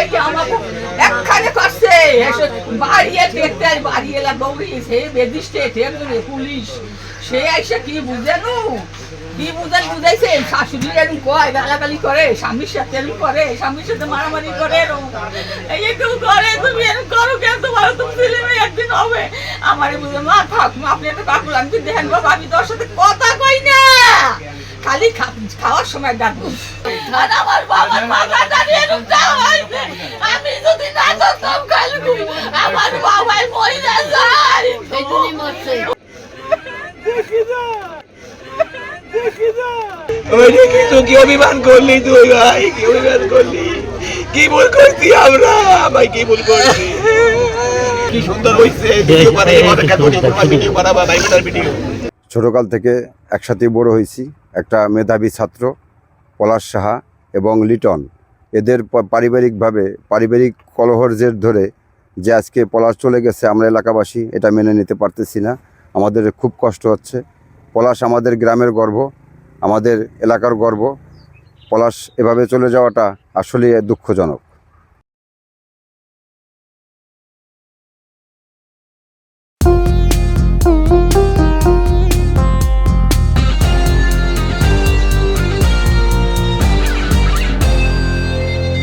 দেখে আমাকে একখানে করছে বাড়িয়ে দেখতে বাড়ি এলা দৌড়ি সে বেদিষ্টে পুলিশ সে এসে কি বুঝেনু কি বুঝাইছে শাশুড়ি এরকম কয় গালাগালি করে স্বামীর সাথে এরকম করে স্বামীর সাথে মারামারি করে এরকম করে তুমি এরকম করো কেন তোমার তো ছেলে মেয়ে একদিন হবে আমারে বুঝে মা থাক আপনি একটা কাকুল আমি তো দেখেন বাবা আমি তোর সাথে কথা কই না খালি খাওয়ার সময় ডাকবো আর আমার বাবার মাথাটা এরকম যাওয়া হয়েছে আমি যদি না করতাম খালি আমার বাবাই মহিলা যায় সেজন্যই মরছে কি অভিমান করলি তুই ভাই কি অভিমান করলি কি ভুল করছি আমরা ভাই কি ভুল করছি কি সুন্দর হইছে ছোটকাল থেকে একসাথে বড় হয়েছি একটা মেধাবী ছাত্র পলাশ সাহা এবং লিটন এদের পারিবারিক কলহর জের ধরে যে আজকে পলাশ চলে গেছে আমরা এলাকাবাসী এটা মেনে নিতে পারতেছি না আমাদের খুব কষ্ট হচ্ছে পলাশ আমাদের গ্রামের গর্ব আমাদের এলাকার গর্ব পলাশ এভাবে চলে যাওয়াটা আসলে দুঃখজনক।